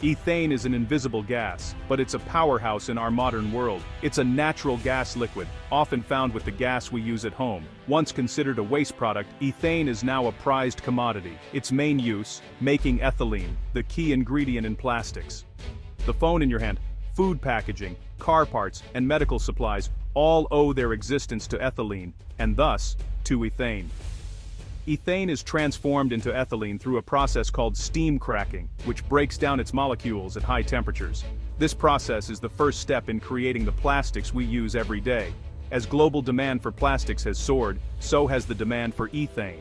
Ethane is an invisible gas, but it's a powerhouse in our modern world. It's a natural gas liquid, often found with the gas we use at home. Once considered a waste product, ethane is now a prized commodity. Its main use, making ethylene, the key ingredient in plastics. The phone in your hand, food packaging, car parts, and medical supplies all owe their existence to ethylene, and thus, to ethane. Ethane is transformed into ethylene through a process called steam cracking, which breaks down its molecules at high temperatures. This process is the first step in creating the plastics we use every day. As global demand for plastics has soared, so has the demand for ethane.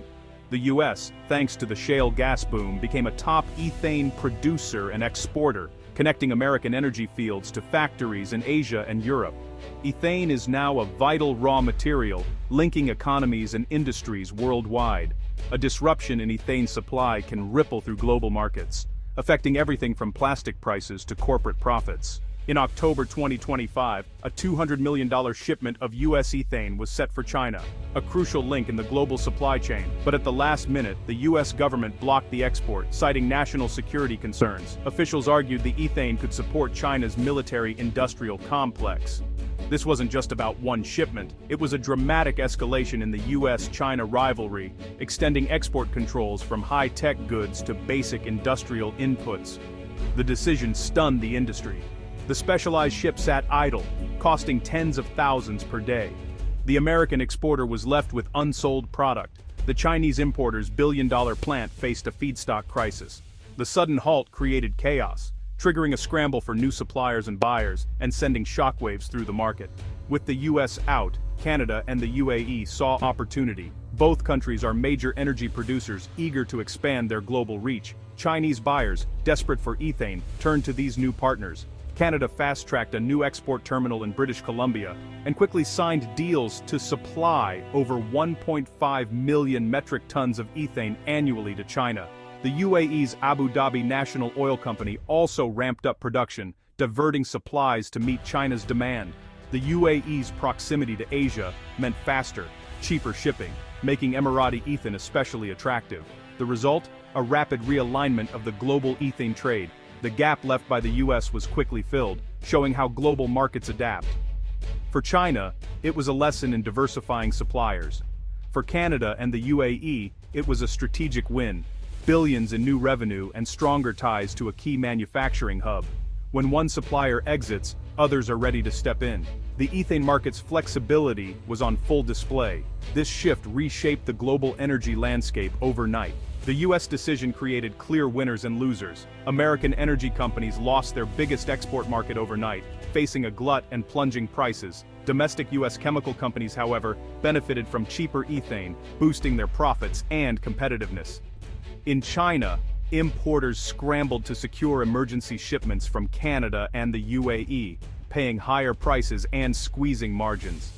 The US, thanks to the shale gas boom, became a top ethane producer and exporter, connecting American energy fields to factories in Asia and Europe. Ethane is now a vital raw material, linking economies and industries worldwide. A disruption in ethane supply can ripple through global markets, affecting everything from plastic prices to corporate profits. In October 2025, a $200 million shipment of US ethane was set for China, a crucial link in the global supply chain. But at the last minute, the US government blocked the export, citing national security concerns. Officials argued the ethane could support China's military-industrial complex. This wasn't just about one shipment, it was a dramatic escalation in the US-China rivalry, extending export controls from high-tech goods to basic industrial inputs. The decision stunned the industry. The specialized ship sat idle, costing tens of thousands per day. The American exporter was left with unsold product. The Chinese importer's billion-dollar plant faced a feedstock crisis. The sudden halt created chaos, triggering a scramble for new suppliers and buyers, and sending shockwaves through the market. With the US out, Canada and the UAE saw opportunity. Both countries are major energy producers eager to expand their global reach. Chinese buyers, desperate for ethane, turned to these new partners. Canada fast-tracked a new export terminal in British Columbia, and quickly signed deals to supply over 1.5 million metric tons of ethane annually to China. The UAE's Abu Dhabi National Oil Company also ramped up production, diverting supplies to meet China's demand. The UAE's proximity to Asia meant faster, cheaper shipping, making Emirati ethane especially attractive. The result? A rapid realignment of the global ethane trade. The gap left by the US was quickly filled, showing how global markets adapt. For China, it was a lesson in diversifying suppliers. For Canada and the UAE, it was a strategic win. Billions in new revenue and stronger ties to a key manufacturing hub. When one supplier exits, others are ready to step in. The ethane market's flexibility was on full display. This shift reshaped the global energy landscape overnight. The US decision created clear winners and losers. American energy companies lost their biggest export market overnight, facing a glut and plunging prices. Domestic US chemical companies, however, benefited from cheaper ethane, boosting their profits and competitiveness. In China, importers scrambled to secure emergency shipments from Canada and the UAE, paying higher prices and squeezing margins.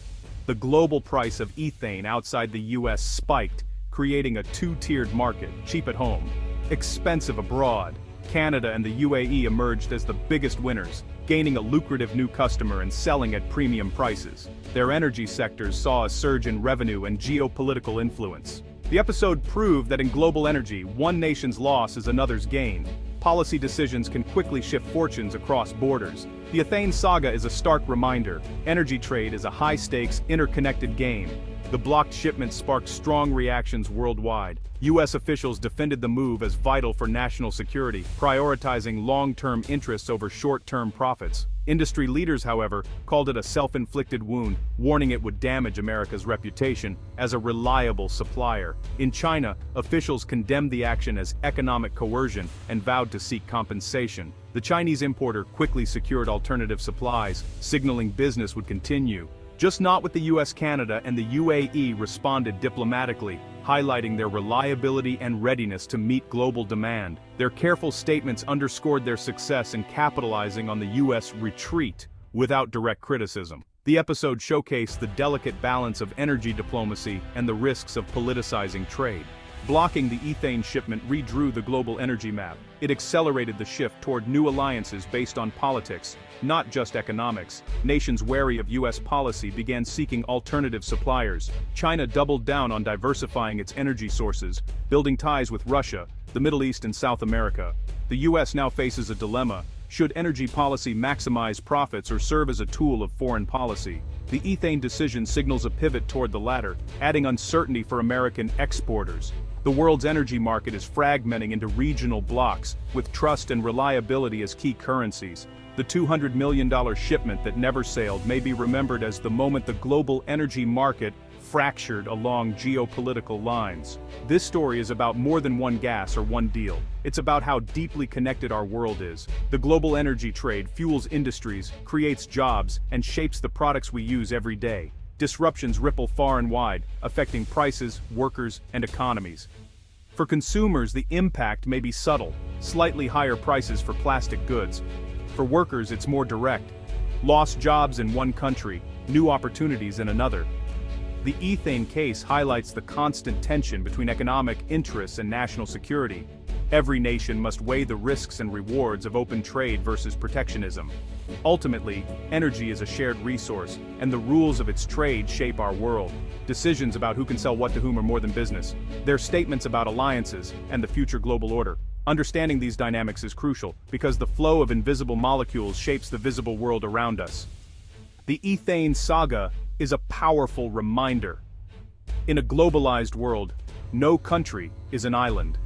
The global price of ethane outside the US spiked, creating a two-tiered market: cheap at home, expensive abroad. Canada and the UAE emerged as the biggest winners, gaining a lucrative new customer and selling at premium prices. Their energy sectors saw a surge in revenue and geopolitical influence. The episode proved that in global energy, one nation's loss is another's gain. Policy decisions can quickly shift fortunes across borders. The ethane saga is a stark reminder: energy trade is a high-stakes, interconnected game. The blocked shipment sparked strong reactions worldwide. US officials defended the move as vital for national security, prioritizing long-term interests over short-term profits. Industry leaders, however, called it a self-inflicted wound, warning it would damage America's reputation as a reliable supplier. In China, officials condemned the action as economic coercion and vowed to seek compensation. The Chinese importer quickly secured alternative supplies, signaling business would continue. Just not with the US. Canada and the UAE responded diplomatically, highlighting their reliability and readiness to meet global demand. Their careful statements underscored their success in capitalizing on the US retreat without direct criticism. The episode showcased the delicate balance of energy diplomacy and the risks of politicizing trade. Blocking the ethane shipment redrew the global energy map. It accelerated the shift toward new alliances based on politics, not just economics. Nations wary of US policy began seeking alternative suppliers. China doubled down on diversifying its energy sources, building ties with Russia, the Middle East and South America. The US now faces a dilemma. Should energy policy maximize profits or serve as a tool of foreign policy? The ethane decision signals a pivot toward the latter, adding uncertainty for American exporters. The world's energy market is fragmenting into regional blocks, with trust and reliability as key currencies. The $200 million shipment that never sailed may be remembered as the moment the global energy market fractured along geopolitical lines. This story is about more than one gas or one deal. It's about how deeply connected our world is. The global energy trade fuels industries, creates jobs, and shapes the products we use every day. Disruptions ripple far and wide, affecting prices, workers, and economies. For consumers, the impact may be subtle, slightly higher prices for plastic goods. For workers, it's more direct. Lost jobs in one country, new opportunities in another. The ethane case highlights the constant tension between economic interests and national security. Every nation must weigh the risks and rewards of open trade versus protectionism. Ultimately, energy is a shared resource, and the rules of its trade shape our world. Decisions about who can sell what to whom are more than business. They're statements about alliances and the future global order. Understanding these dynamics is crucial, because the flow of invisible molecules shapes the visible world around us. The ethane saga is a powerful reminder. In a globalized world, no country is an island.